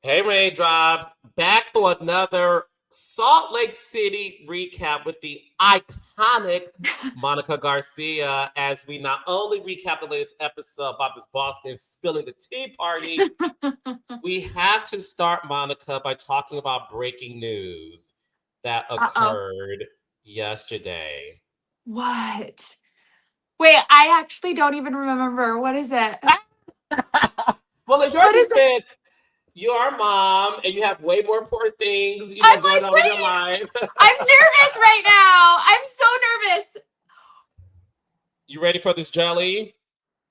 Hey, Raindrop, back for another Salt Lake City recap with the iconic Monica Garcia as we not only recap the latest episode about this Boston spilling the tea party, we have to start, Monica, by talking about breaking news that Uh-oh. occurred yesterday. What? Wait, I actually don't even remember. What is it? Well, in your What is it? defense, you are a mom and you have way more important things, I'm going like, on in your wait, life. I'm nervous right now. I'm so nervous. You ready for this, Jelly?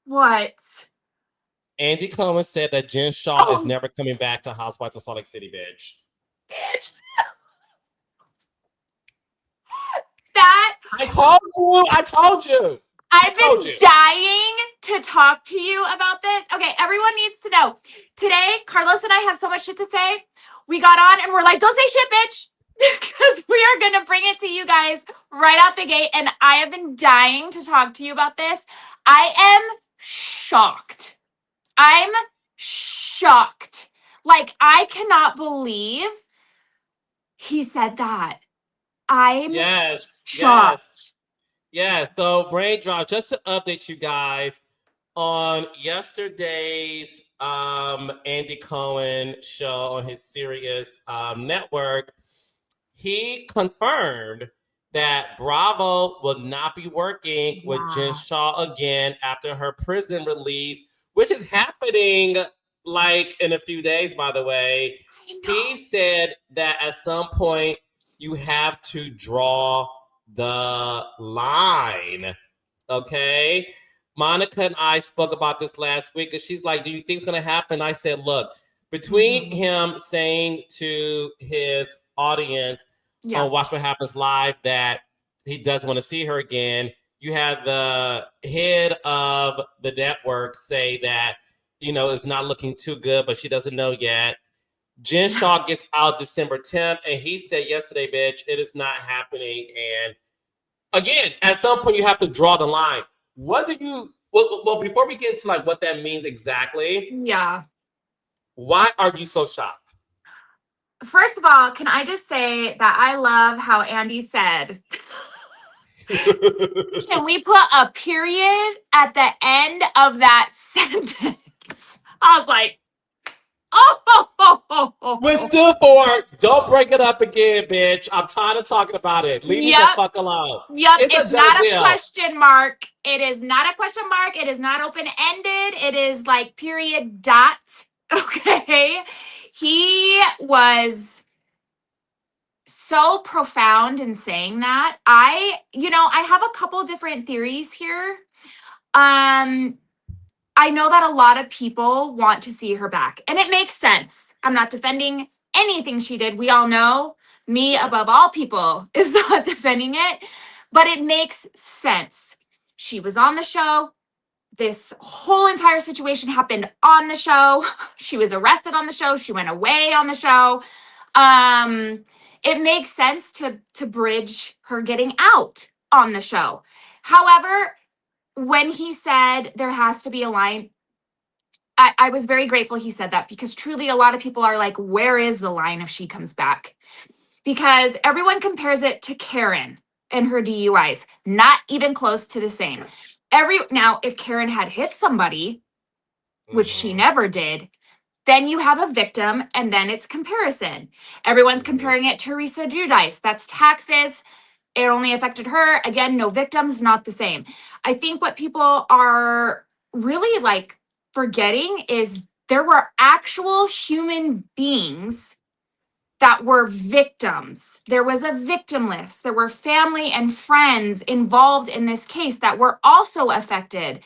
What? Andy Cohen said that Jen Shaw is Oh, never coming back to Housewives of Salt Lake City, bitch. bitch. That I told you. I told you. I I've told been you. dying to talk to you about this. Okay, everyone needs to know. Today, Carlos and I have so much shit to say. We got on and we're like, don't say shit, bitch. Because we are going to bring it to you guys right out the gate. And I have been dying to talk to you about this. I am shocked. I'm shocked. Like, I cannot believe he said that. I'm Yes. Yes. shocked. Yes. So, brain drop. Just to update you guys on yesterday's Andy Cohen show on his Sirius network, he confirmed that Bravo will not be working with Jen Yeah. Shaw again after her prison release, which is happening like in a few days, by the way. I He know. said that at some point you have to draw the line. Okay. Monica and I spoke about this last week, and she's like, do you think it's going to happen? I said, look, between Mhm. him saying to his audience Yeah. on Watch What Happens Live that he doesn't want to see her again, you have the head of the network say that, it's not looking too good, but she doesn't know yet. Jen Yeah. Shaw gets out December 10th, and he said yesterday, bitch, it is not happening. And again, at some point, you have to draw the line. What do you, well, before we get into like what that means exactly, Yeah. why are you so shocked? First of all, can I just say that I love how Andy said, can we put a period at the end of that sentence? I was like, We're oh, still for don't bring it up again, bitch. I'm tired of talking about it. Leave me the yep, fuck alone. yep. It's a It's done not a deal. question mark. It is not a question mark. It is not open ended. It is like period dot. Okay. He was so profound in saying that. I have a couple different theories here. Um, I know that a lot of people want to see her back, and it makes sense. I'm not defending anything she did. We all know me, Yeah. above all people, is not defending it, but it makes sense. She was on the show. This whole entire situation happened on the show. She was arrested on the show. She went away on the show. Um, it makes sense to bridge her getting out on the show. However, when he said there has to be a line, I was very grateful he said that, because truly a lot of people are like, where is the line if she comes back? Because everyone compares it to Karen and her DUIs, not even close to the same. Now, if Karen had hit somebody, which she Mm-hmm. never did, then you have a victim, and then it's comparison. Everyone's Mm-hmm. comparing it to Teresa Giudice. That's taxes. It only affected her. Again, no victims, not the same. I think what people are really like forgetting is there were actual human beings that were victims. There was a victim list. There were family and friends involved in this case that were also affected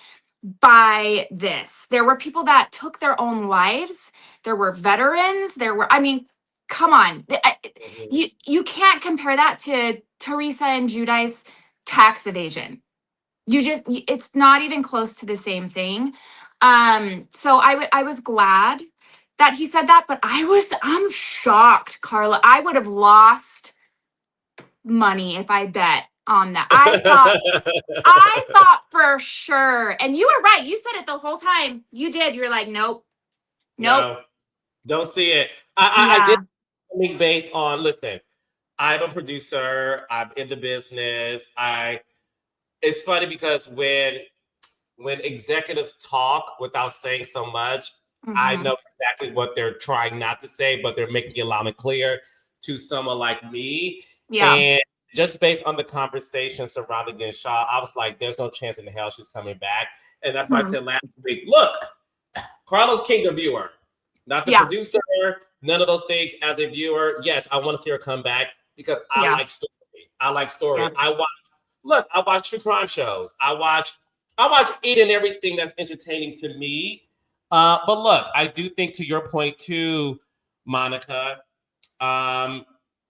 by this. There were people that took their own lives. There were veterans. I mean, come on. Mm-hmm. You can't compare that to Teresa and Judice tax evasion. It's not even close to the same thing. So I was glad that he said that, but I'm shocked, Carla. I would have lost money if I bet on that. I thought for sure. And you were right. You said it the whole time. You did. You're like, nope, nope, No. Don't see it. I did Yeah. think based on, listen, I'm a producer. I'm in the business. It's funny because when executives talk without saying so much, I Hmm. know exactly what they're trying not to say, but they're making it loud and clear to someone like me. Yeah. And just based on the conversation surrounding Jen Shaw, I was like, there's no chance in hell she's coming back. And that's why I Hmm. said last week, look, Carlos King, the viewer, not the Yeah. producer, none of those things. As a viewer, yes, I want to see her come back because I Yeah. like story. I like story. Yeah. I watch true crime shows. I watch it and everything that's entertaining to me. But look, I do think to your point too, Monica. Um,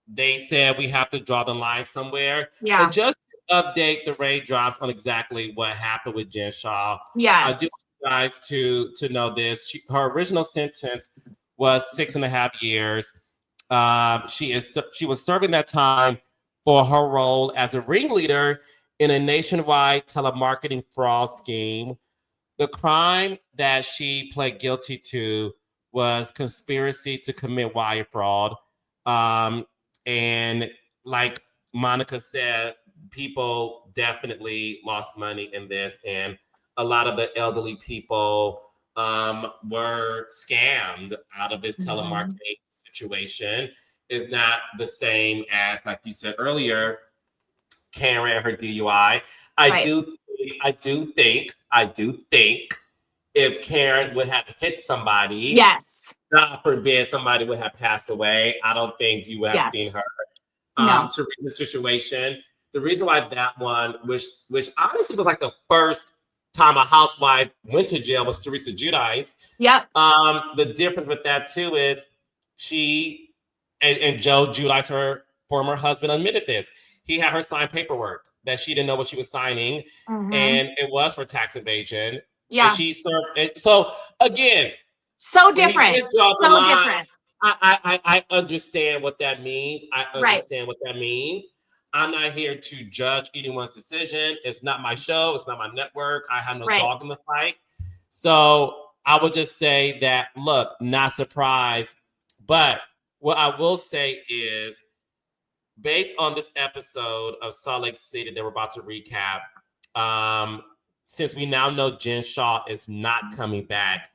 they said we have to draw the line somewhere, and Yeah. just to update the raindrops on exactly what happened with Jen Shaw. I do Yes. want you guys to know this. Her original sentence was 6.5 years. She was serving that time for her role as a ringleader in a nationwide telemarketing fraud scheme. The crime that she pled guilty to was conspiracy to commit wire fraud. Um, and like Monica said, people definitely lost money in this, and a lot of the elderly people were scammed out of this Hmm. telemarketing situation. Is not the same as, like you said earlier, Karen and her DUI. Right. I do think if Karen would have hit somebody, Yes. God forbid somebody would have passed away, I don't think you would have seen her Yes. No. to read the situation. The reason why that one, which honestly was like the first time a housewife went to jail, was Teresa Giudice. Yep. The difference with that too is she and Joe Giudice, her former husband, admitted this. He had her sign paperwork that she didn't know what she was signing, Hmm. and it was for tax evasion. And Yeah. she served. And so again, So when he different. says draw the So line, different. I understand what that means. I Right. understand what that means. I'm not here to judge anyone's decision. It's not my show. It's not my network. I have no Right. dog in the fight. So I would just say that, look, not surprised. But what I will say is, based on this episode of Salt Lake City that we're about to recap, um, since we now know Jen Shaw is not coming back,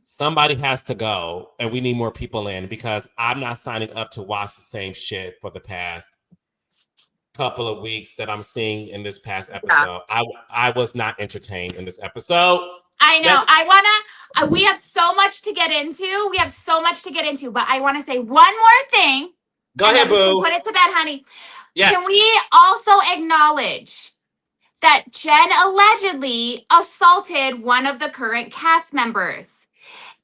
somebody has to go, and we need more people in because I'm not signing up to watch the same shit for the past couple of weeks that I'm seeing in this past Yeah. episode. I was not entertained in this episode. I know. That's We have so much to get into. We have so much to get into, but I want to say one more thing Go and then ahead, we can boo. put it to bed, honey. Can Yes. we also acknowledge that Jen allegedly assaulted one of the current cast members?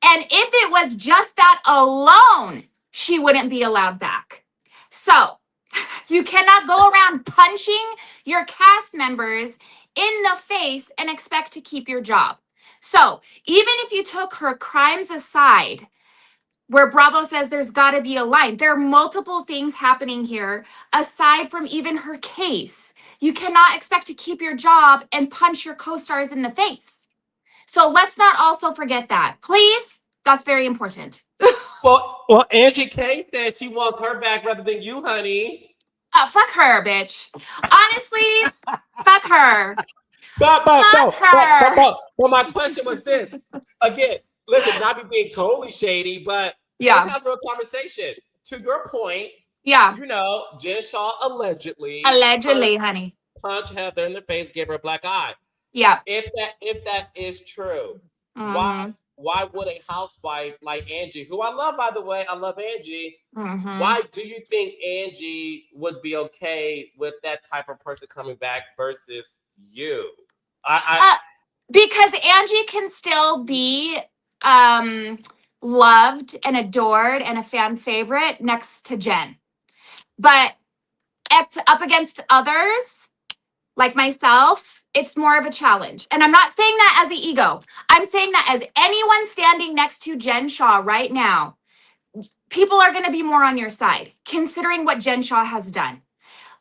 And if it was just that alone, she wouldn't be allowed back. So you cannot go around punching your cast members in the face and expect to keep your job. So even if you took her crimes aside, where Bravo says there's got to be a line, there are multiple things happening here aside from even her case. You cannot expect to keep your job and punch your co stars in the face. So let's not also forget that. Please, that's very important. Well, Angie K said she wants her back rather than you, honey. Fuck her, bitch. Honestly, fuck her. But but Fuck no, but but her. but, but my question was this. Again, listen, not me being totally shady, but let's Yeah. have a real conversation. To your point, Yeah. Jen Shaw allegedly Allegedly, honey. punched Heather in the face, gave her a black eye. Yeah. If that is true, why Mm-hmm. why would a housewife like Angie, who I love by the way, I love Angie, Mm-hmm. why do you think Angie would be okay with that type of person coming back versus you? I Uh, because Angie can still be um loved and adored and a fan favorite next to Jen. But up against others like myself, it's more of a challenge. And I'm not saying that as an ego. I'm saying that as anyone standing next to Jen Shaw right now, people are going to be more on your side, considering what Jen Shaw has done.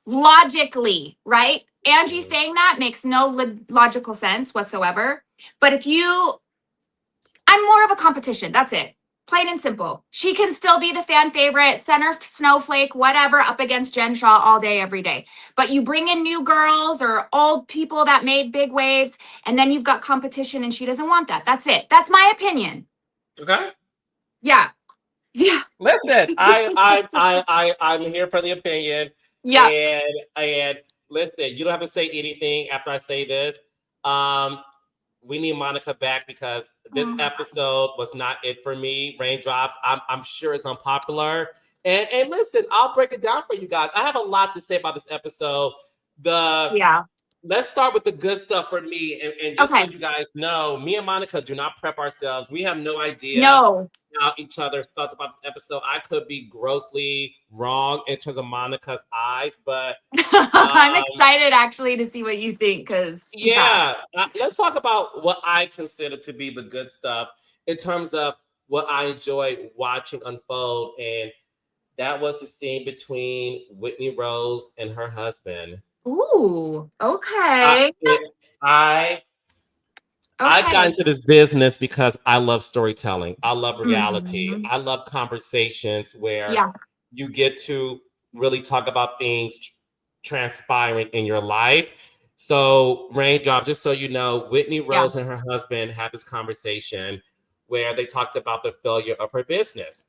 Logically, right? Angie I saying that makes no logical sense whatsoever. But I'm more of a competition. That's it. Plain and simple. She can still be the fan favorite, center snowflake, whatever, up against Jen Shaw all day, every day. But you bring in new girls or old people that made big waves, and then you've got competition, and she doesn't want that. That's it. That's my opinion. Okay. Yeah. Yeah. Listen, I'm here for the opinion, Yeah. and listen, you don't have to say anything after I say this. Um, we need Monica back because this episode was not it for me. Raindrops. I'm sure it's unpopular. And listen, I'll break it down for you guys. I have a lot to say about this episode. Yeah. Let's start with the good stuff for me. And just so you guys know, me and Monica do not prep ourselves. We have no idea how each other felt about this episode. I could be grossly wrong in terms of Monica's eyes, but I'm excited actually to see what you think because let's talk about what I consider to be the good stuff in terms of what I enjoyed watching unfold, and that was the scene between Whitney Rose and her husband. Ooh, okay. I got into this business because I love storytelling. I love reality. Mm-hmm. I love conversations where you get to really talk about things transpiring in your life. So, Raindrop, just so you know, Whitney Rose and her husband had this conversation where they talked about the failure of her business.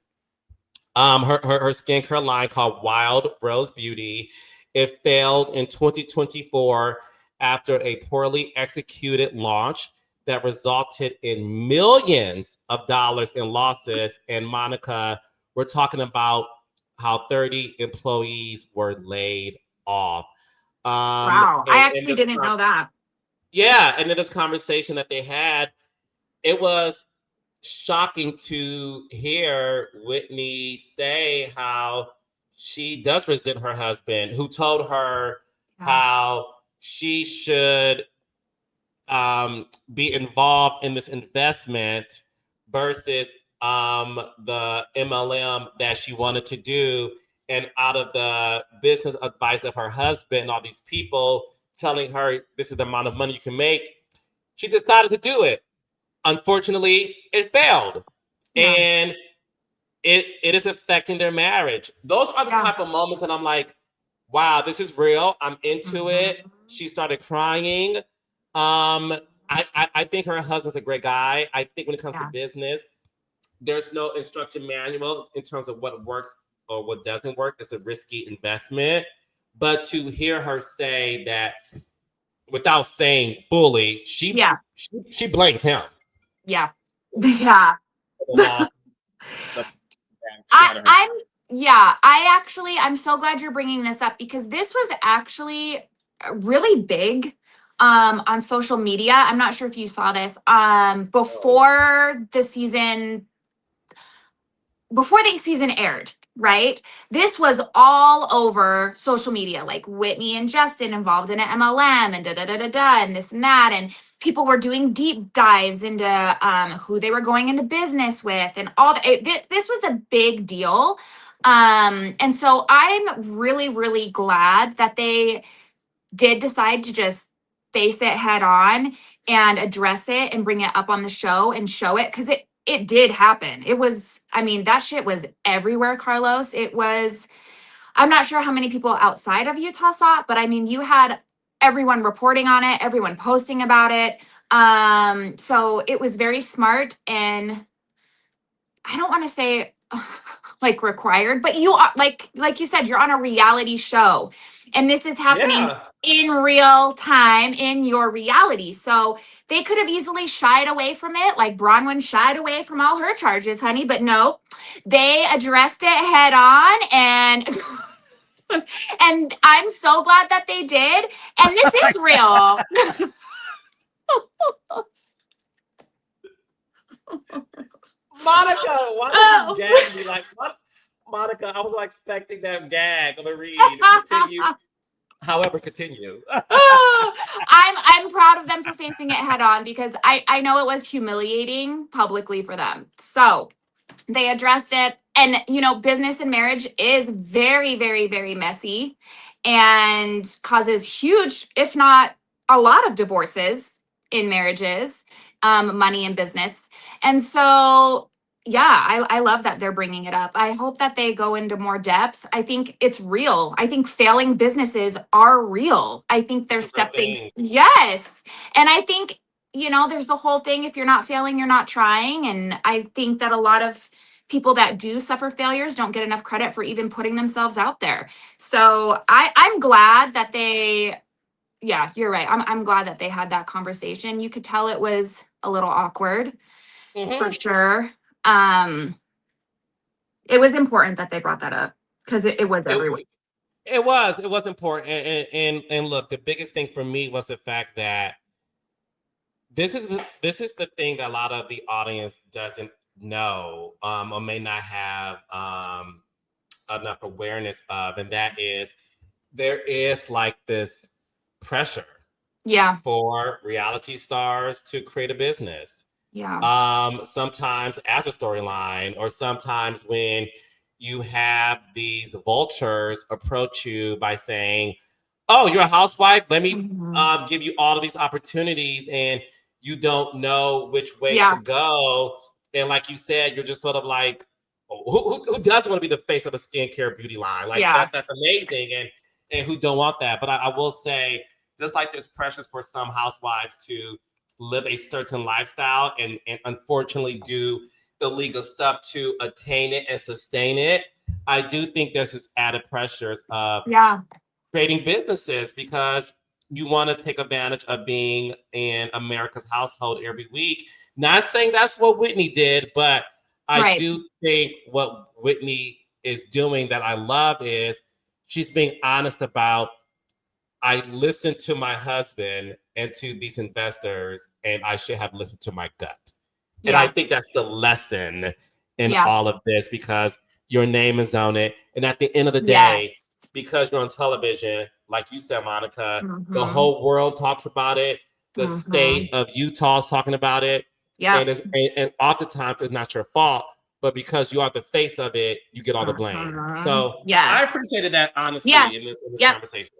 Her skincare line called Wild Rose Beauty. It failed in 2024 after a poorly executed launch that resulted in millions of dollars in losses. And Monica, we're talking about how 30 employees were laid off. Wow, I actually didn't know that. Yeah, and in this conversation that they had, it was shocking to hear Whitney say how she does resent her husband, who told her how she should be involved in this investment versus the MLM that she wanted to do. And out of the business advice of her husband, all these people telling her this is the amount of money you can make, she decided to do it. Unfortunately, it failed. And it is affecting their marriage. Those are the type of moments that I'm like, wow, this is real. I'm into it. She started crying. I think her husband's a great guy. I think when it comes to business, there's no instruction manual in terms of what works or what doesn't work. It's a risky investment. But to hear her say that without saying fully, she blames him. Yeah. I'm so glad you're bringing this up because this was actually really big on social media. I'm not sure if you saw this before the season aired, right? This was all over social media, like Whitney and Justin involved in an MLM and and this and that. And people were doing deep dives into who they were going into business with and all that. This was a big deal. And so I'm really, really glad that they did decide to just face it head on and address it and bring it up on the show and show it because it did happen. It was, I mean, that shit was everywhere, Carlos. It was, I'm not sure how many people outside of Utah saw it, but I mean, you had everyone reporting on it, everyone posting about it. So it was very smart and I don't want to say like required, but you are like you said, you're on a reality show and this is happening in real time in your reality. So they could have easily shied away from it, like Bronwyn shied away from all her charges, honey, but no, they addressed it head on and and I'm so glad that they did. And this is real. Monica, why did you gag me like what? Monica, I was like expecting that gag of a read. Continue. However, continue. I'm proud of them for facing it head on because I know it was humiliating publicly for them. So they addressed it. And, you know, business and marriage is very, very, very messy and causes huge, if not a lot of divorces in marriages, money and business. And so yeah, I love that they're bringing it up. I hope that they go into more depth. I think it's real. I think failing businesses are real. I think It's there's a real step things. thing. Yes. And I think, there's the whole thing, if you're not failing, you're not trying. And I think that a lot of people that do suffer failures don't get enough credit for even putting themselves out there. So I'm glad that yeah, you're right. I'm glad that they had that conversation. You could tell it was a little awkward for Mm-hmm. sure. Um, it was important that they brought that up because it was everywhere. It was important, and look, the biggest thing for me was the fact that this is the thing that a lot of the audience doesn't know, or may not have enough awareness of, and that is there is like this pressure Yeah, for reality stars to create a business. yeah. Sometimes as a storyline, or sometimes when you have these vultures approach you by saying, "Oh, you're a housewife. Let me Mhm. give you all of these opportunities," and you don't know which way to Yeah, go. And like you said, you're just sort of like, oh, who doesn't want to be the face of a skincare beauty line? Like yeah, that's amazing, and who don't want that? But I will say, just like there's pressures for some housewives to live a certain lifestyle and unfortunately do illegal stuff to attain it and sustain it, I do think there's this added pressures of yeah, creating businesses because you want to take advantage of being in America's household every week. Not saying that's what Whitney did, but I right. do think what Whitney is doing that I love is she's being honest about, I listened to my husband and to these investors, and I should have listened to my gut. And I Yeah, think that's the lesson in yeah. all of this because your name is on it. And at the end of the day, Yes. because you're on television, like you said, Monica, the Mm-hmm. whole world talks about it. The Mm-hmm. state of Utah is talking about it. Yep. And oftentimes it's not your fault, but because you are the face of it, you get all the blame. Mhm. So I Yes. appreciated that honesty in Yes. this Yep. conversation.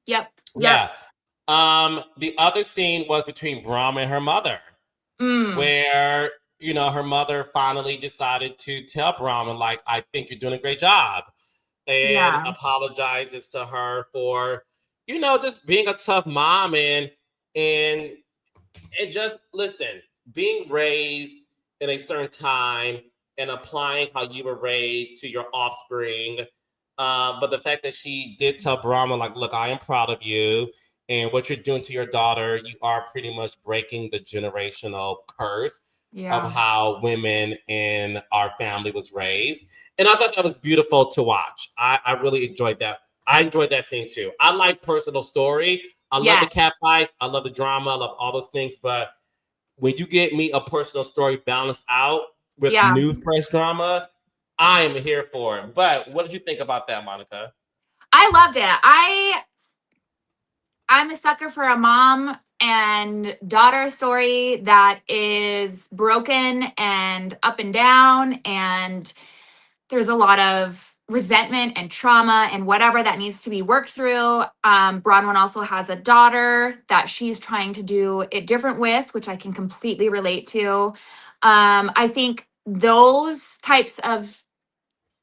Yep. Yep. Yeah. The other scene was between Brahm and her mother, Mm. where her mother finally decided to tell Brahma, like, I think you're doing a great job, and Yeah. apologizes to her for, just being a tough mom and and just listen, being raised in a certain time and applying how you were raised to your offspring. But the fact that she did tell Brahma, like, look, I am proud of you. And what you're doing to your daughter, you are pretty much breaking the generational curse of Yeah. how women in our family was raised. And I thought that was beautiful to watch. I really enjoyed that. I enjoyed that scene too. I like personal story. I love the cat Yes. fight. I love the drama. I love all those things. But when you get me a personal story balanced out with Yeah. new, fresh drama, I am here for it. But what did you think about that, Monica? I loved it. I'm a sucker for a mom and daughter story that is broken and up and down, and there's a lot of resentment and trauma and whatever that needs to be worked through. Bronwyn also has a daughter that she's trying to do it different with, which I can completely relate to. I think those types of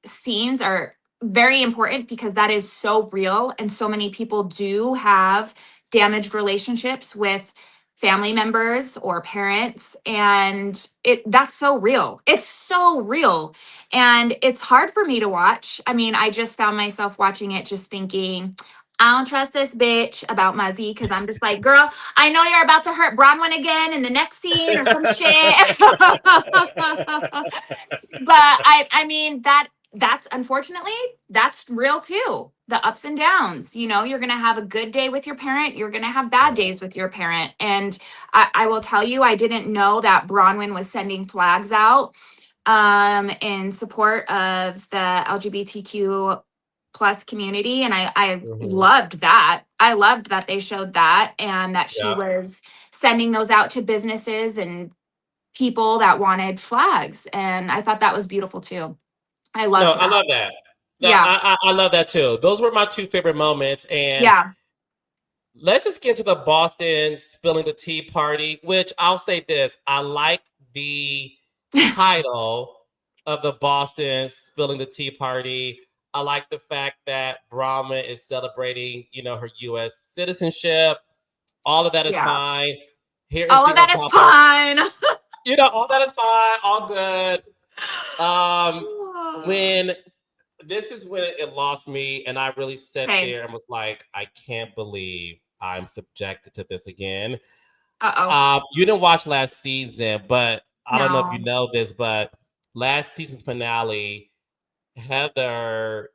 scenes are very important because that is so real, and so many people do have damaged relationships with family members or parents, and that's so real. It's so real, and it's hard for me to watch. I mean, I just found myself watching it just thinking, I don't trust this bitch about Muzzy, because I'm just like, girl, I know you're about to hurt Bronwyn again in the next scene or some shit. But I mean that's unfortunately that's real too. The ups and downs. You're gonna have a good day with your parent, you're gonna have bad days with your parent. And I will tell you, I didn't know that Bronwyn was sending flags out in support of the LGBTQ plus community. And I Mhm. loved that. I loved that they showed that, and that she Yeah. was sending those out to businesses and people that wanted flags. And I thought that was beautiful too. I No, loved I that. love that. No, Yeah. I love that too. Those were my two favorite moments. And Yeah. let's just get into the Boston spilling the tea party, which I'll say this. I like the title of the Boston spilling the tea party. I like the fact that Brahma is celebrating, her U.S. citizenship. All of that is Yeah. fine. Here is All of the that is unpopular. fine. All that is fine. All good. Um, when this is when it lost me, and I really sat Okay. there and was like, I can't believe I'm subjected to this again. Uh-oh. You didn't watch last season, but I don't know if you No. know this, but last season's finale, Heather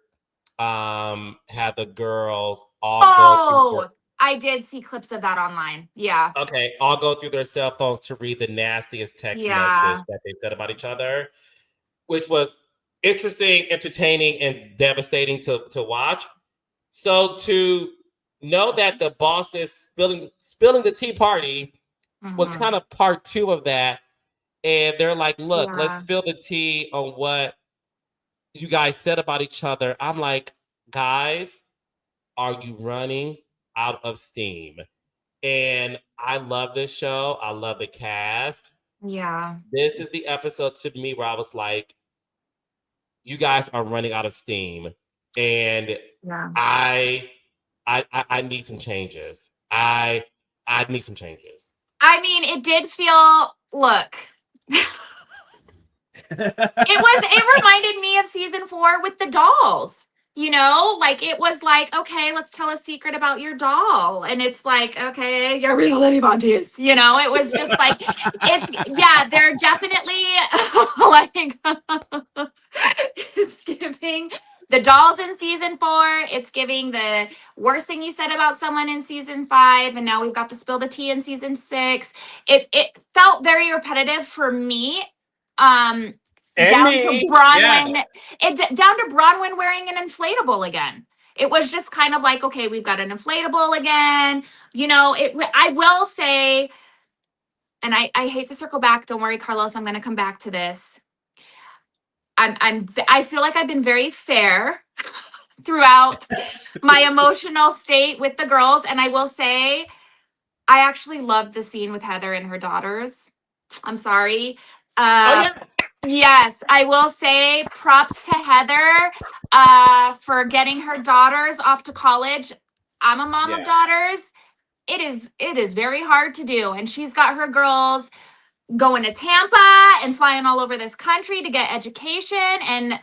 had the girls all go through Oh, I did see clips of that online. Yeah. all go through their cell phones to read the nastiest text message Yeah. that they said about each other, which was interesting, entertaining, and devastating to watch. So to know that the boss is spilling the tea party was Mm-hmm. kind of part two of that. And they're like, look, let's Yeah. spill the tea on what you guys said about each other. I'm like, guys, are you running out of steam? And I love this show. I love the cast. Yeah. This is the episode to me where I was like, you guys are running out of steam. And Yeah. I I need some changes. I need some changes. I mean, it did feel, look. It reminded me of season 4 with the dolls. Like it was like, okay, let's tell a secret about your doll. And it's like, okay, you're reality Montes. It was just like, yeah, they're definitely like, it's giving the dolls in season 4. It's giving the worst thing you said about someone in season 5. And now we've got to spill the tea in season 6. It felt very repetitive for me. And Down to me. Yeah. Bronwyn, down to Bronwyn wearing an inflatable again. It was just kind of like, okay, we've got an inflatable again. I will say, and I hate to circle back. Don't worry, Carlos. I'm going to come back to this. I feel like I've been very fair throughout my emotional state with the girls, and I will say, I actually loved the scene with Heather and her daughters. I'm sorry. Oh yeah. Yes, I will say props to Heather for getting her daughters off to college. I'm a mom of Yeah. daughters. It is very hard to do, and she's got her girls going to Tampa and flying all over this country to get education. And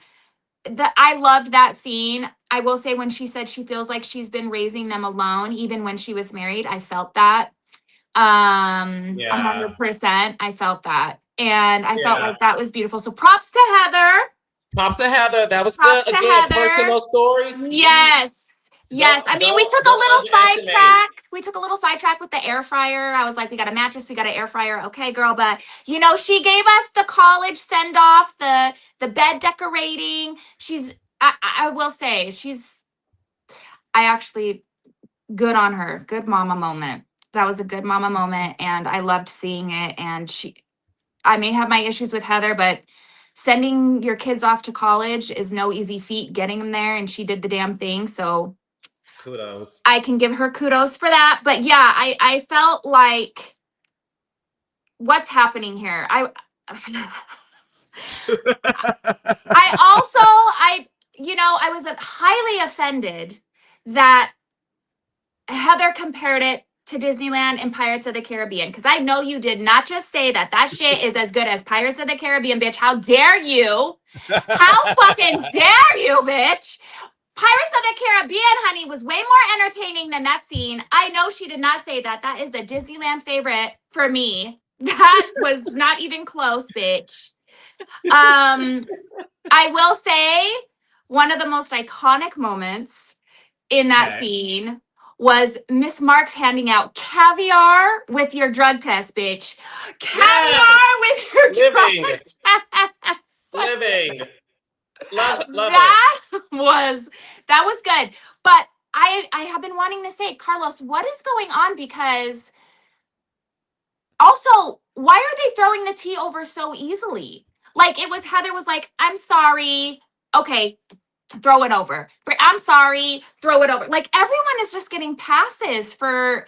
I loved that scene. I will say when she said she feels like she's been raising them alone, even when she was married, I felt that. Yeah. 100%. I felt that. And I felt Yeah. like that was beautiful. So props to Heather. Pops to Heather. That was Props good. to Again, Heather. personal stories. Yes. Yes. I mean, we took a Don't little underestimate. sidetrack. We took a little sidetrack with the air fryer. I was like, we got a mattress, we got an air fryer. Okay, girl. But she gave us the college send off, the bed decorating. I will say, I actually, good on her. Good mama moment. That was a good mama moment. And I loved seeing it. And I may have my issues with Heather, but sending your kids off to college is no easy feat, getting them there. And she did the damn thing. So Kudos. I can give her kudos for that. But yeah, I felt like, what's happening here? I also, I was highly offended that Heather compared it to Disneyland and Pirates of the Caribbean, because I know you did not just say that shit is as good as Pirates of the Caribbean, bitch. How dare you? How fucking dare you, bitch? Pirates of the Caribbean, honey, was way more entertaining than that scene. I know she did not say that. That is a Disneyland favorite for me. That was not even close, bitch. I will say one of the most iconic moments in that Okay. scene was Miss Marks handing out caviar with your drug test, bitch. Yes. Caviar with your Living. drug test. Living. Love it. That was good. But I have been wanting to say, Carlos, what is going on? Because also, why are they throwing the tea over so easily? Like Heather was like, I'm sorry. Okay, throw it over. I'm sorry, throw it over. Like everyone is just getting passes for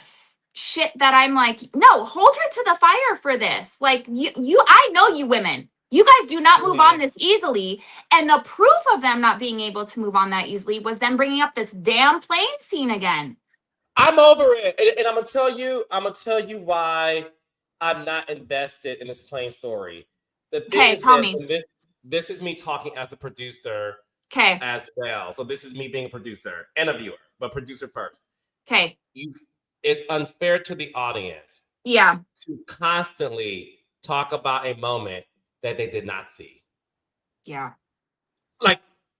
shit that I'm like, no, hold her to the fire for this. Like I know you women. You guys do not move on Mhm. this easily. And the proof of them not being able to move on that easily was them bringing up this damn plane scene again. I'm over it, and I'm gonna tell you why I'm not invested in this plain story. The thing Okay, is tell this, me. and this is me talking as a producer Okay, as well. So this is me being a producer and a viewer, but producer first. okay. You, it's unfair to the audience Yeah, to constantly talk about a moment that they did not see. yeah, Like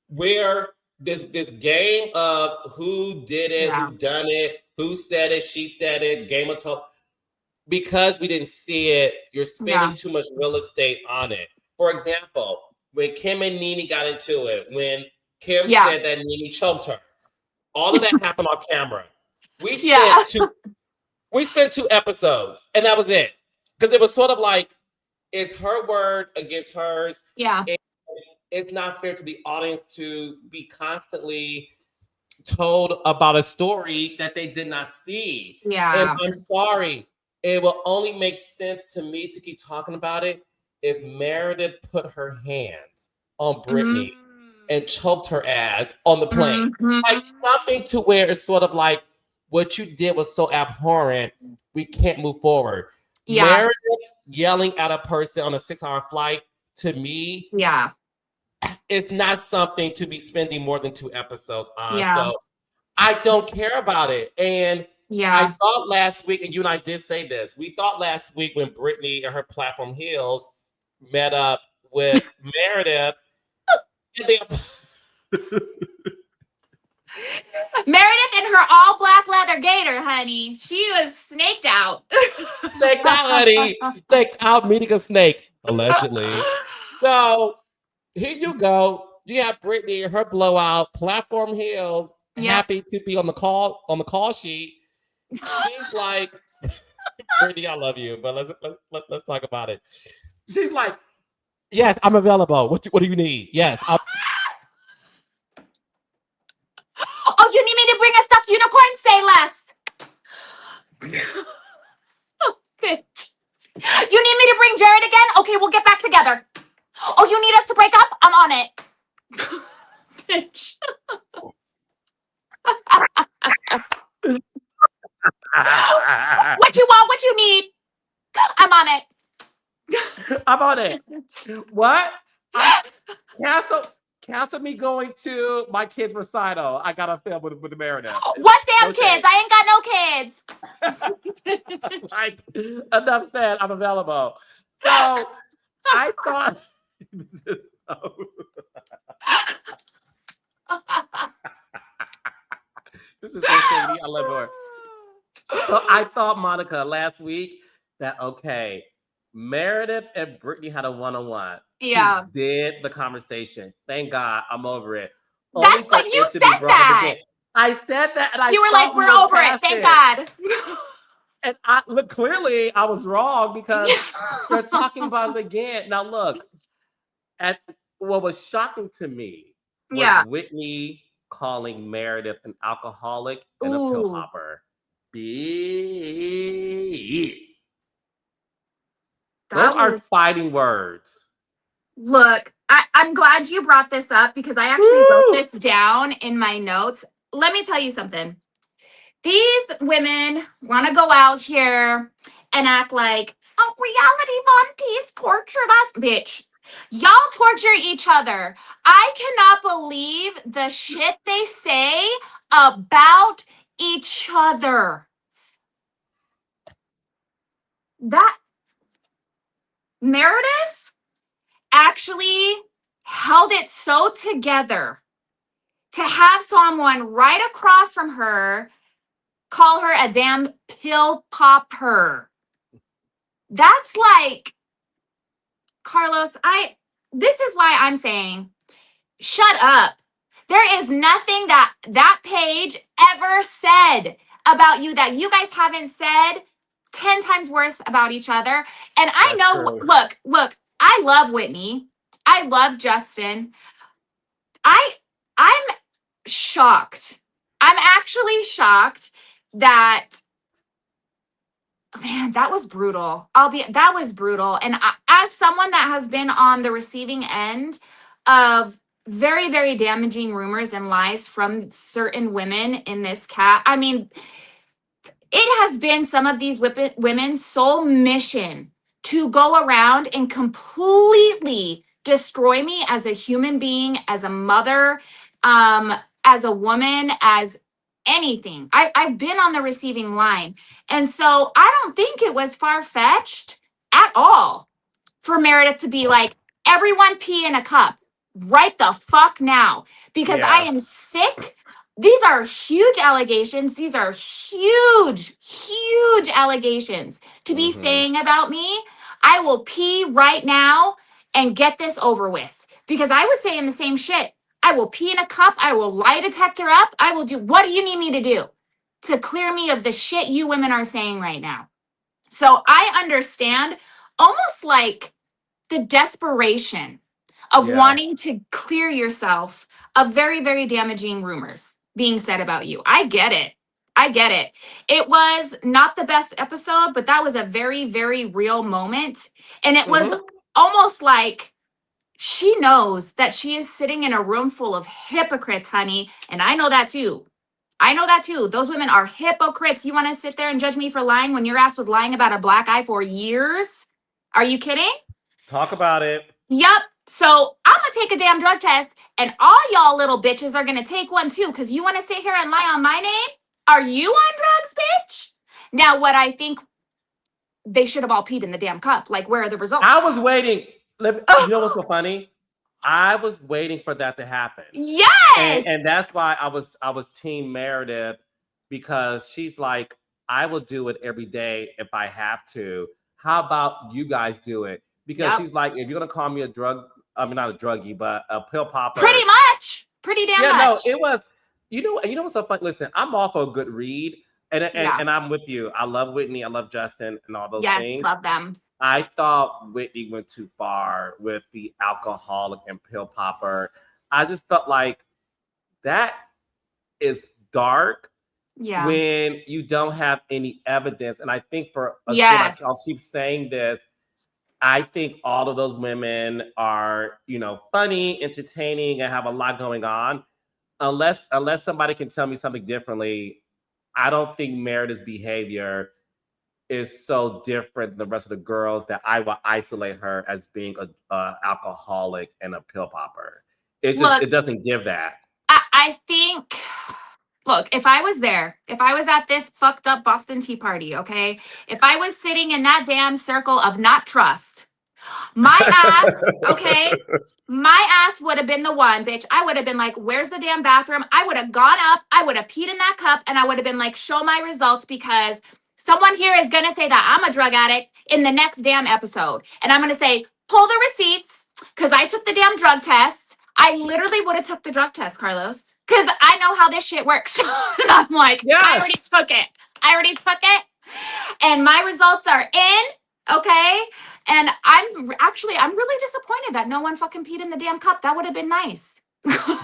where this game of who did it, yeah, who done it, who said it, she said it, game of talk. Because we didn't see it, you're spending yeah, too much real estate on it. For example, when Kim and Nene got into it, when Kim yeah, said that Nene choked her, all of that happened off camera. We yeah, spent two we spent 2 episodes, and that was it. Because it was sort of like it's her word against hers. yeah, It, it's not fair to the audience to be constantly told about a story that they did not see. And yeah. I'm sorry, it will only make sense to me to keep talking about it if Meredith put her hands on Mm, Brittany and choked her ass on the plane. Like mhm. something to where it's sort of like what you did was so abhorrent, we can't move forward. Yeah, Meredith yelling at a person on a 6-hour flight to me yeah, is not something to be spending more than 2 episodes on. yeah, So I don't care about it. And I yeah. thought last week, and you and I did say this, we thought last week when Brittany and her platform heels met up with Meredith, and they Meredith in her all black leather gator, honey. She was snaked out. snaked out, honey, snaked out, meeting a snake, allegedly. So here you go. You have Brittany and her blowout platform heels, Yep. happy to be on the call sheet. She's like, Brittany, I love you, but let's talk about it. She's like, yes, I'm available. What do you need? Yes, Oh, you need me to bring a stuffed unicorn? Say less. Bitch. You need me to bring Jared again? Okay, we'll get back together. Oh, you need us to break up? I'm on it. Bitch. What you want? What you need? I'm on it. I'm on it. What? Cancel cancel me going to my kid's recital. I got to film with the Meredith. What damn No kids? shade. I ain't got no kids. Like enough said. I'm available. So I thought this is so, this is so shady. I love her. So I thought, Monica, last week that okay, Meredith and Brittany had a one-on-one to Yeah. dead the conversation. Thank God, I'm over it. Only That's for what you it to be said brought up that. again. I said that, and I You were like, thought we we're were over it. past Thank it. God. And I look clearly, I was wrong because they're talking about it again. Now, look, at what was shocking to me was Yeah. Whitney calling Meredith an alcoholic and a pill Ooh. popper. B. Those That are was fighting words. Look, I'm glad you brought this up because I actually wrote Woo! this down in my notes. Let me tell you something. These women want to go out here and act like, oh, reality Monty's tortured us. Bitch, y'all torture each other. I cannot believe the shit they say about each other. That Meredith actually held it so together to have someone right across from her call her a damn pill popper. That's like, Carlos, this is why I'm saying, shut up. There is nothing that page ever said about you that you guys haven't said 10 times worse about each other. And I That's know, true. look, I love Whitney. I love Justin. I'm shocked. I'm actually shocked that Man, that was brutal. That was brutal. And as someone that has been on the receiving end of very, very damaging rumors and lies from certain women in this I mean, it has been some of these women's sole mission to go around and completely destroy me as a human being, as a mother, as a woman, as anything. I've been on the receiving line. And so I don't think it was far-fetched at all for Meredith to be like, everyone pee in a cup right the fuck now, because I am sick. These are huge allegations. These are huge, huge allegations to be saying about me. I will pee right now and get this over with, because I was saying the same shit. I will pee in a cup. I will lie detector up. I will do, what do you need me to do to clear me of the shit you women are saying right now? So I understand almost like the desperation of wanting to clear yourself of very, very damaging rumors being said about you. I get it. I get it. It was not the best episode, but that was a very, very real moment. And it was almost like she knows that she is sitting in a room full of hypocrites, honey. And I know that too. I know that too. Those women are hypocrites. You want to sit there and judge me for lying when your ass was lying about a black eye for years? Are you kidding? Talk about it. Yep. So I'm going to take a damn drug test, and all y'all little bitches are going to take one too, because you want to sit here and lie on my name? Are you on drugs, bitch? Now, what I think, they should have all peed in the damn cup. Like, where are the results? I was waiting. You know what's so funny? I was waiting for that to happen. Yes. And that's why I was team Meredith, because she's like, I will do it every day if I have to. How about you guys do it? Because she's like, if you're gonna call me a drug, I mean not a druggie, but a pill popper. Pretty much. Pretty damn much. No, it was. You know what's so funny? Listen, I'm all for a good read, and I'm with you. I love Whitney, I love Justin, and all those things. Yes, love them. I thought Whitney went too far with the alcoholic and pill popper. I just felt like that is dark when you don't have any evidence. And I think I'll keep saying this, I think all of those women are, funny, entertaining, and have a lot going on. Unless somebody can tell me something differently, I don't think Meredith's behavior is so different than the rest of the girls that I will isolate her as being a alcoholic and a pill popper. It doesn't give that. I think, look, if I was there, if I was at this fucked up Boston Tea Party, okay, if I was sitting in that damn circle of not trust, my ass would have been the one, bitch. I would have been like, where's the damn bathroom? I would have gone up, I would have peed in that cup, and I would have been like, show my results, because someone here is going to say that I'm a drug addict in the next damn episode. And I'm going to say, pull the receipts, because I took the damn drug test. I literally would have took the drug test, Carlos, because I know how this shit works. And I'm like, I already took it. And my results are in, okay? And I'm really disappointed that no one fucking peed in the damn cup. That would have been nice.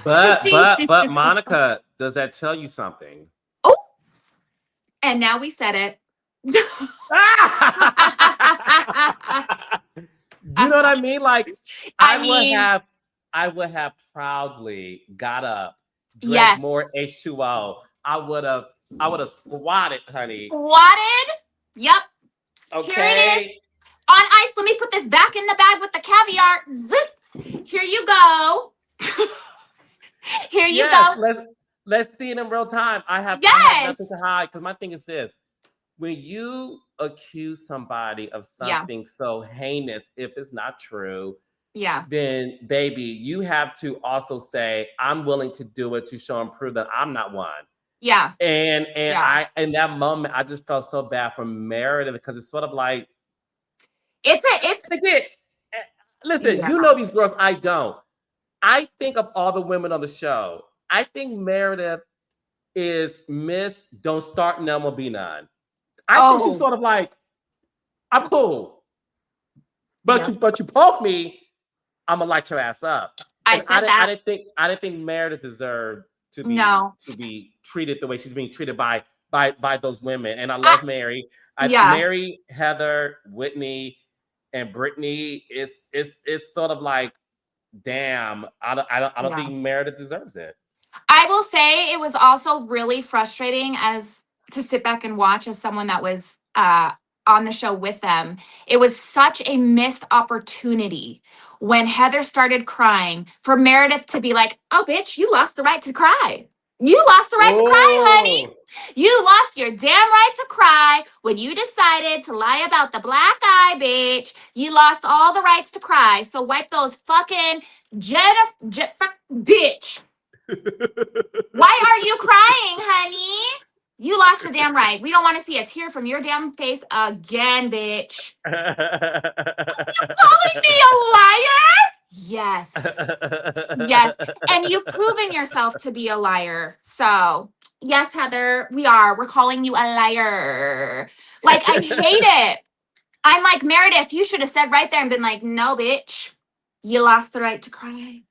But Monica, does that tell you something? Oh, and now we said it. You know what I mean? Like, I would have proudly got up, drank more H2O. I would have squatted, honey. Squatted? Yep. Okay. Here it is. On ice. Let me put this back in the bag with the caviar. Zip. Here you go. Here you go. Let's see it in real time. I have nothing to hide, because my thing is this. When you accuse somebody of something so heinous, if it's not true, then baby, you have to also say, I'm willing to do it to show and prove that I'm not one. Yeah. And I, in that moment, I just felt so bad for Meredith, because it's sort of like, listen, you know these girls, I don't. I think of all the women on the show, I think Meredith is Miss Don't Start None Will Be None. I think she's sort of like, I'm cool, but you poke me, I'm gonna light your ass up. I didn't think Meredith deserved to be treated the way she's being treated by by those women. And I I, love Mary. yeah, Mary, Heather, Whitney, and Brittany is sort of like, damn, I don't yeah. think Meredith deserves it. I will say it was also really frustrating as to sit back and watch as someone that was on the show with them. It was such a missed opportunity when Heather started crying for Meredith to be like, "Oh, bitch, you lost the right to cry. You lost the right to cry, honey. Oh. You lost your damn right to cry when you decided to lie about the black eye, bitch. You lost all the rights to cry. So wipe those fucking bitch. Why are you crying, honey? You lost the damn right. We don't want to see a tear from your damn face again, bitch. Calling me a liar? Yes. Yes. And you've proven yourself to be a liar. So, yes, Heather, we are. We're calling you a liar. Like, I hate it. I'm like, Meredith, you should have said right there and been like, no, bitch. You lost the right to cry.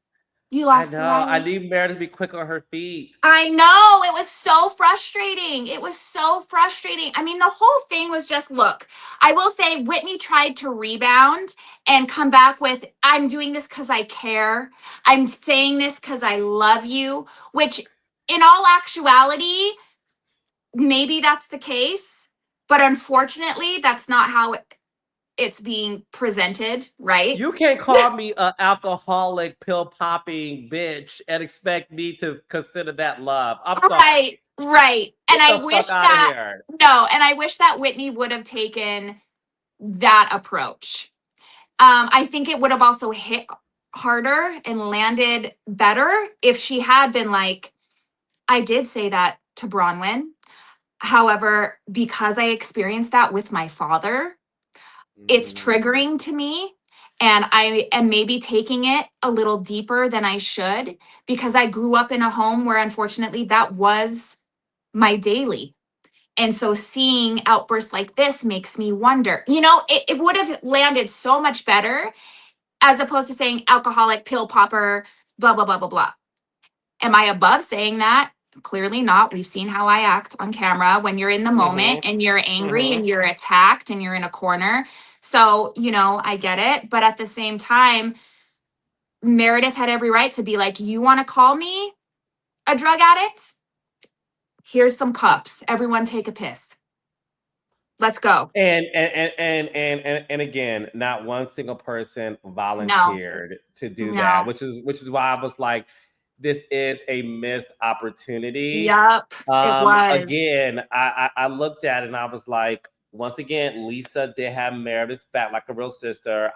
You I lost the know. I right. need Meredith to be quick on her feet. I know. It was so frustrating. It was so frustrating. I mean, the whole thing was just look, I will say Whitney tried to rebound and come back with, I'm doing this because I care. I'm saying this because I love you, which in all actuality, maybe that's the case. But unfortunately, that's not how it's being presented, right? You can't call me an alcoholic, pill popping bitch and expect me to consider that love. I'm sorry. Right, right. And Get I the fuck wish out of that, here. no, and I wish that Whitney would have taken that approach. I think it would have also hit harder and landed better if she had been like, I did say that to Bronwyn. However, because I experienced that with my father, it's Mhm. triggering to me. And I am maybe taking it a little deeper than I should because I grew up in a home where unfortunately that was my daily. And so seeing outbursts like this makes me wonder, it would have landed so much better as opposed to saying alcoholic, pill popper, blah, blah, blah, blah, blah. Am I above saying that? Clearly not. We've seen how I act on camera when you're in the moment Mhm. and you're angry and Mhm. you're attacked and you're in a corner. So, I get it. But at the same time, Meredith had every right to be like, you want to call me a drug addict? Here's some cups. Everyone take a piss. Let's go. And again, not one single person No, volunteered to do that, no. which is why I was like, this is a missed opportunity. Yup, it was. Again, I looked at it and I was like, once again, Lisa did have Meredith's back like a real sister.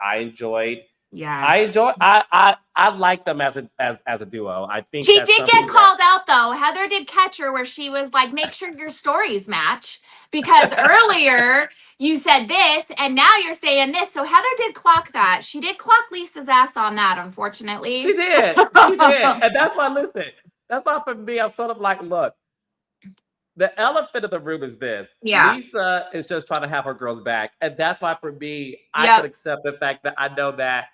Yeah. I like them as a duo. I think She that's did get something that called out though. Heather did catch her where she was like, make sure your stories match. Because earlier you said this and now you're saying this. So Heather did clock that. She did clock Lisa's ass on that, she unfortunately. did. She did. And that's why, listen, that's why for me, I'm sort of like, look, the elephant in the room is this. Yeah. Lisa is just trying to have her girls back. And that's why for me, I could Yep. accept the fact that I know that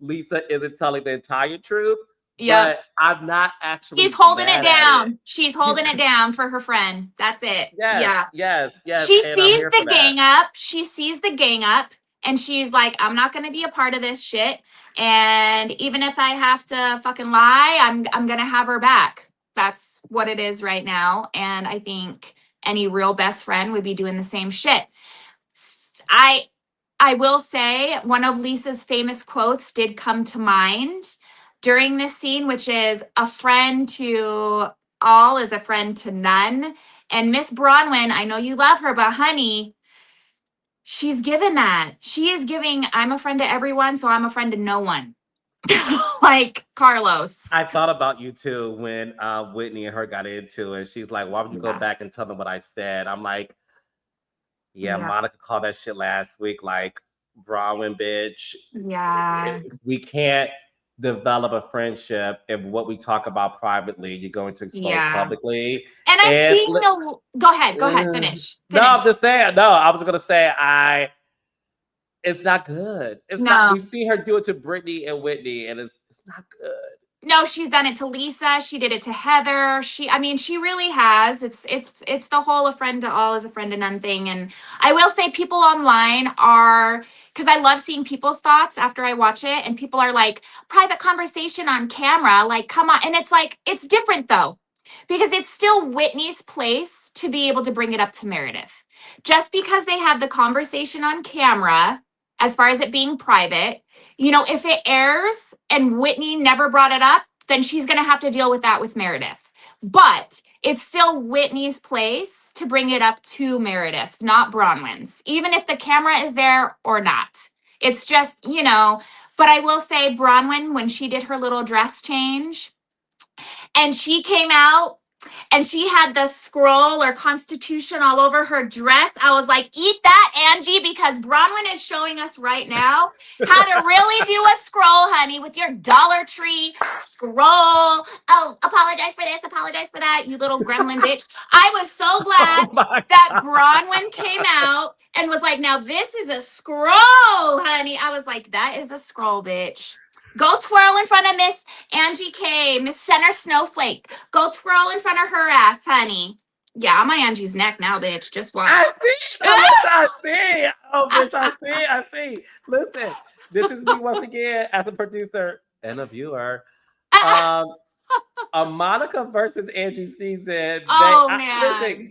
Lisa isn't telling the entire truth, Yep. but I'm not She's actually holding it mad at it. down. She's She's holding it down for her friend. That's it. yes, Yeah. yes, yes, She and I'm sees here for the that. gang up. She sees the gang up and she's like, I'm not going to be a part of this shit. And even if I have to fucking lie, I'm going to have her back. That's what it is right now. And I think any real best friend would be doing the same shit. I will say one of Lisa's famous quotes did come to mind during this scene, which is a friend to all is a friend to none. And Miss Bronwyn, I know you love her, but honey, she's given that. She is giving, I'm a friend to everyone, so I'm a friend to no one. Like Carlos. I thought about you too when Whitney and her got into it. She's like, "Why would you go Yeah. back and tell them what I said?" I'm like, "Yeah, Yeah. Monica called that shit last week, like Bronwyn, bitch. Yeah. We can't develop a friendship if what we talk about privately you're going to expose Yeah. publicly." And I'm And seeing the, go ahead, finish. no, I'm Finish. just saying. No, I was gonna say it's not good. It's not. We No. see her do it to Brittany and Whitney, and it's not good. No, she's done it to Lisa. She did it to Heather. She really has. It's the whole a friend to all is a friend to none thing. And I will say people online are, because I love seeing people's thoughts after I watch it, and people are like, private conversation on camera, like, come on. And it's like, it's different though, because it's still Whitney's place to be able to bring it up to Meredith. Just because they had the conversation on camera, as far as it being private, if it airs and Whitney never brought it up, then she's going to have to deal with that with Meredith. But it's still Whitney's place to bring it up to Meredith, not Bronwyn's, even if the camera is there or not. It's just, but I will say Bronwyn, when she did her little dress change and she came out and she had the scroll or constitution all over her dress, I was like, eat that, Angie, because Bronwyn is showing us right now how to really do a scroll, honey, with your Dollar Tree scroll. Oh, apologize for this, apologize for that, you little gremlin bitch. I was so glad that Bronwyn came out and was like, now this is a scroll, honey. I was like, that is a scroll, bitch. Go twirl in front of Miss Angie K, Miss Center Snowflake. Go twirl in front of her ass, honey. Yeah, I'm on Angie's neck now, bitch. Just watch. I see. I see. Oh, bitch, I see. Listen, this is me once again as a producer and a viewer. A Monica versus Angie season. Man. Listen,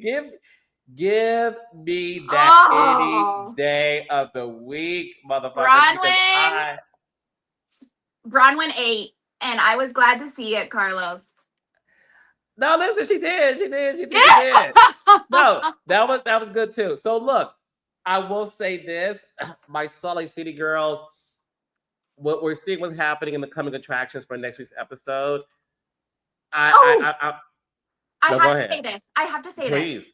give me that any day of the week, motherfucker. Bronwyn ate, and I was glad to see it, Carlos. No, listen, she did. She did. No, that was good too. So look, I will say this: my Salt Lake City girls, what we're seeing what's happening in the coming attractions for next week's episode. I have to say this. I have to say this.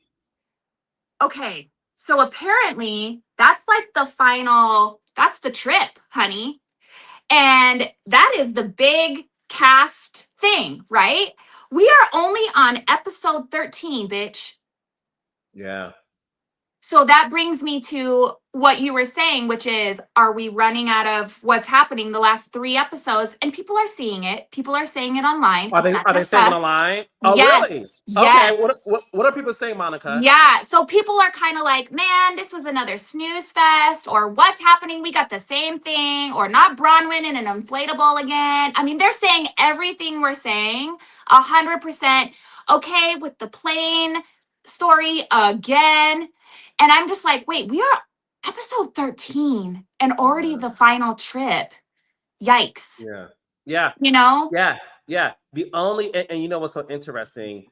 Okay, so apparently that's like the final. That's the trip, honey. And that is the big cast thing, right? We are only on episode 13, bitch. Yeah. So that brings me to what you were saying, which is, are we running out of what's happening the last 3 episodes? And people are seeing it. People are saying it online. Are they saying it online? Oh, yes. Really? Yes. Okay. What are people saying, Monica? Yeah. So people are kind of like, man, this was another snooze fest, or what's happening? We got the same thing, or not Bronwyn in an inflatable again. I mean, they're saying everything we're saying 100% okay with the plane story again. And I'm just like, wait, we are episode 13 and already the final trip. Yikes. Yeah. Yeah. The only, and you know what's so interesting?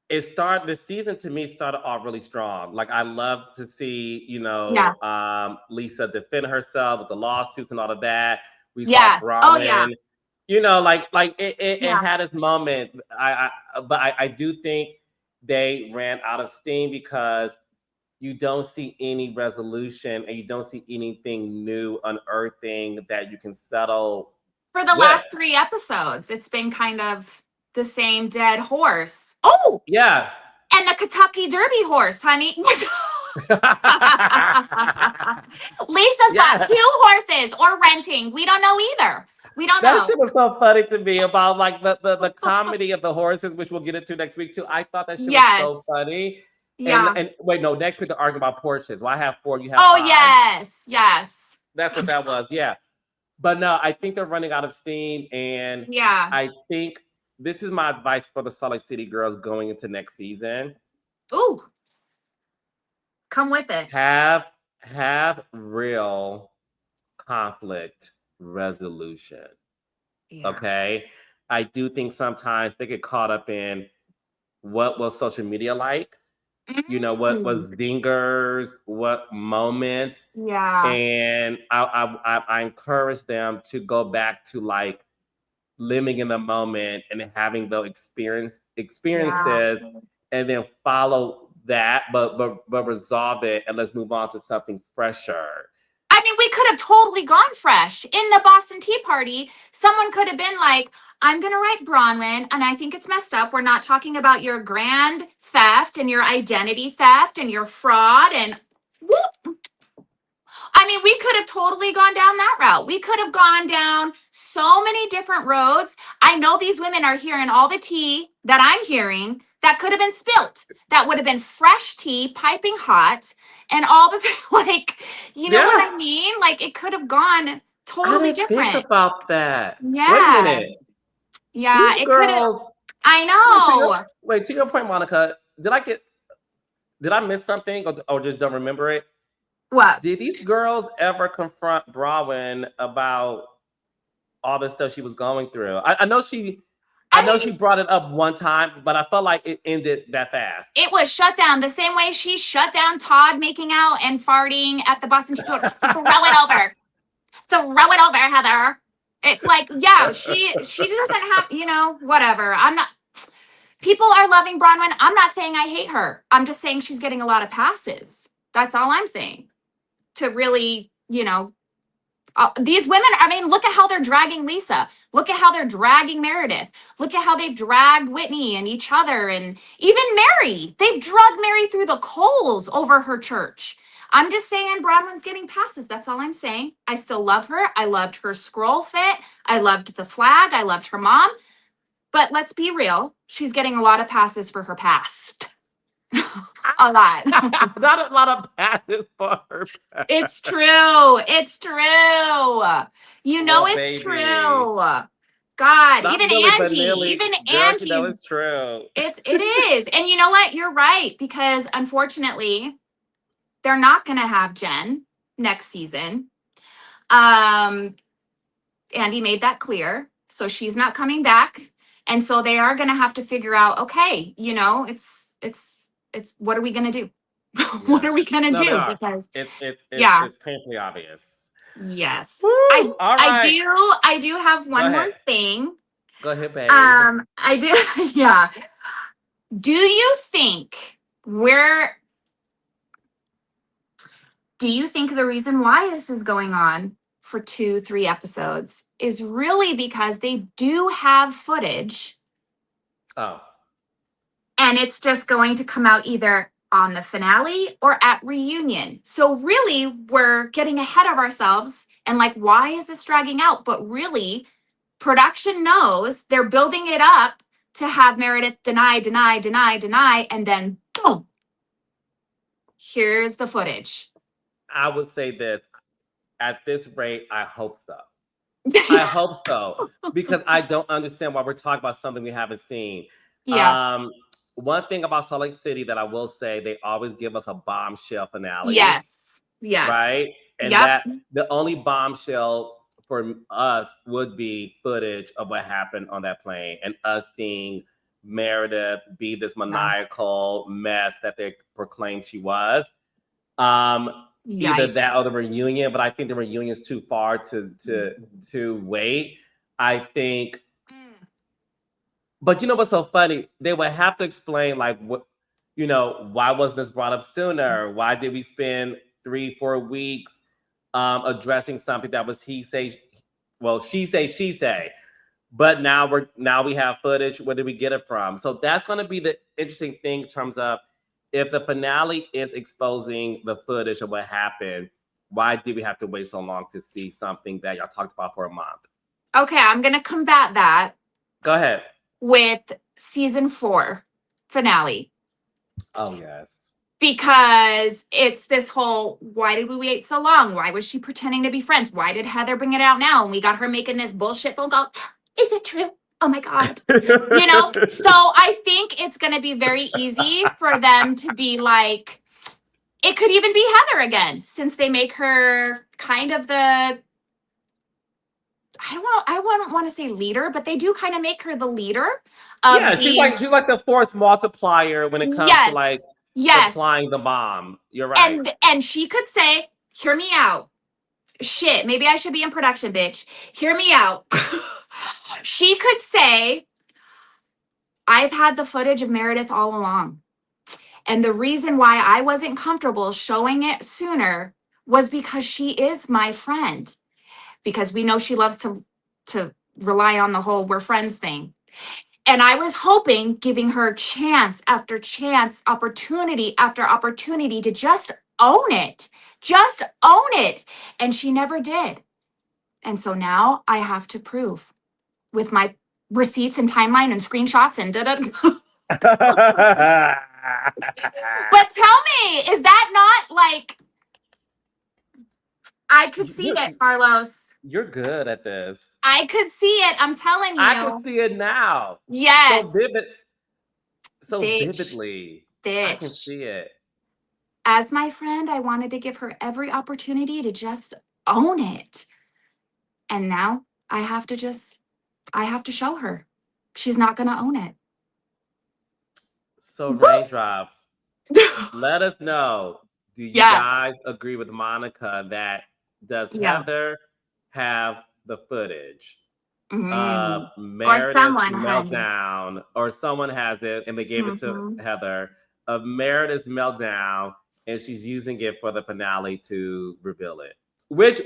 The season to me started off really strong. Like, I love to see, Lisa defend herself with the lawsuits and all of that. We saw Bronwyn. It had its moment. But I do think they ran out of steam because you don't see any resolution and you don't see anything new unearthing that you can settle for the last 3 episodes. It's been kind of the same dead horse. Oh yeah, and the Kentucky Derby horse, honey. Lisa's got 2 horses or renting. We don't know either. We don't know. That shit was so funny to me about like the comedy of the horses, which we'll get into next week too. I thought that shit was so funny. Yeah. And wait, no, next week they're arguing about Porsches. Well, I have 4, you have 5. Yes. That's what that was, yeah. But no, I think they're running out of steam. And I think this is my advice for the Salt Lake City girls going into next season. Ooh. Come with it. Have real conflict resolution. Yeah. Okay? I do think sometimes they get caught up in what was social media like. What was zingers, what moments. Yeah. And I encourage them to go back to like living in the moment and having those experiences and then follow that, but resolve it and let's move on to something fresher. I mean, we could have totally gone fresh. In the Boston Tea Party, someone could have been like, I'm going to write Bronwyn, and I think it's messed up. We're not talking about your grand theft and your identity theft and your fraud and whoop. I mean, we could have totally gone down that route. We could have gone down so many different roads. I know these women are hearing all the tea that I'm hearing that could have been spilt. That would have been fresh tea, piping hot, and all the like, you know what Yes, I mean? Like it could have gone I totally didn't think different. about that. Wait a Yeah. minute. Yeah, These it could have. girls. I Wait know. to your point, Monica. Did I miss something or just don't remember it? What? Did these girls ever confront Bronwyn about all the stuff she was going through? I know I she brought it up one time, but I felt like it ended that fast. It was shut down the same way she shut down Todd making out and farting at the Boston Tea Party. Throw it over. Throw it over, Heather. It's like, yeah, she doesn't have, whatever. I'm not People are loving Bronwyn. I'm not saying I hate her. I'm just saying she's getting a lot of passes. That's all I'm saying. To really, these women, I mean, look at how they're dragging Lisa. Look at how they're dragging Meredith. Look at how they've dragged Whitney and each other and even Mary. They've dragged Mary through the coals over her church. I'm just saying Bronwyn's getting passes. That's all I'm saying. I still love her. I loved her scroll fit. I loved the flag. I loved her mom. But let's be real. She's getting a lot of passes for her past. A lot. Not a lot of passes for her. It's true. It's true. Well, It's baby. true. God, Not even really, but Angie, nearly. even Girl, you know Angie's it's true. it is. And you know what? You're right because unfortunately, they're not going to have Jen next season. Andy made that clear. So she's not coming back. And so they are going to have to figure out, okay, it's what are we going to do? What Yes. are we going to No, they do? are. Because yeah. It's painfully obvious. Yes. Woo! All right. I do have Go one more ahead. thing. Go ahead, babe. I do yeah. Do you think where do you think the reason why this is going on for 2-3 episodes is really because they do have footage Oh. and it's just going to come out either on the finale or at reunion. So really we're getting ahead of ourselves and like why is this dragging out? But really production knows they're building it up to have Meredith deny, and then boom, here's the footage. I would say this. At this rate, I hope so. I hope so. Because I don't understand why we're talking about something we haven't seen. Yeah. One thing about Salt Lake City that I will say, they always give us a bombshell finale. Yes. Right? And Yep. that the only bombshell for us would be footage of what happened on that plane and us seeing Meredith be this maniacal mess that they proclaimed she was. Either that or the reunion, but I think the reunion is too far to wait. I think, but you know what's so funny? They would have to explain like what, why wasn't this brought up sooner? Why did we spend 3-4 weeks addressing something that was she say, she say? But now we have footage. Where did we get it from? So that's going to be the interesting thing in terms of if the finale is exposing the footage of what happened. Why did we have to wait so long to see something that y'all talked about for a month? Okay, I'm going to combat that. Go ahead. With season 4 finale. Oh, yes. Because it's this whole, why did we wait so long? Why was she pretending to be friends? Why did Heather bring it out now? And we got her making this bullshit phone call. Is it true? Oh my God. So I think it's going to be very easy for them to be like, it could even be Heather again, since they make her kind of the, I wouldn't want to say leader, but they do kind of make her the leader of she's like the force multiplier when it comes to like supplying the bomb. You're right. And she could say, hear me out. Shit, maybe I should be in production, bitch. Hear me out. She could say, I've had the footage of Meredith all along. And the reason why I wasn't comfortable showing it sooner was because she is my friend. Because we know she loves to rely on the whole we're friends thing. And I was hoping, giving her chance after chance, opportunity after opportunity to just own it. Just own it. And she never did. And so now I have to prove with my receipts and timeline and screenshots and da-da. But tell me, is that not like, I could see it, Carlos. You're good at this. I could see it. I'm telling you. I can see it now. Yes. So Bitch. vividly. Bitch. I can see it. As my friend, I wanted to give her every opportunity to just own it. And now I have to show her. She's not going to own it. So raindrops, let us know. Do you guys agree with Monica that does Heather have the footage of Meredith's meltdown, or someone has it and they gave it to Heather, of Meredith's meltdown, and she's using it for the finale to reveal it? Which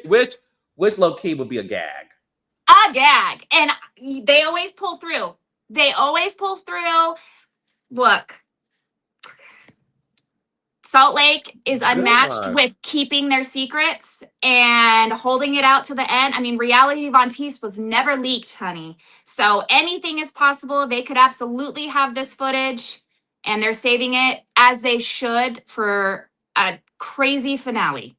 low key would be a gag? A gag. And they always pull through. Look, Salt Lake is unmatched with keeping their secrets and holding it out to the end. I mean, Reality Von Teese was never leaked, honey. So anything is possible. They could absolutely have this footage, and they're saving it, as they should, for a crazy finale.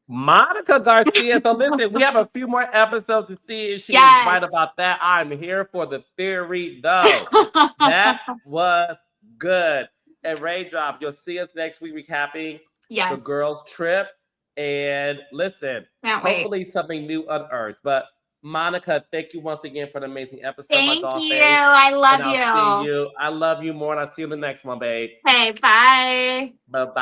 Monica Garcia. So listen, we have a few more episodes to see if she is right about that. I'm here for the theory, though. That was good. And Raindrop, you'll see us next week recapping the girls' trip. And listen, hopefully something new unearthed. But Monica, thank you once again for the amazing episode. Thank you. I love you. I'll see you. I love you more, and I'll see you in the next one, babe. Okay, bye. Bye-bye.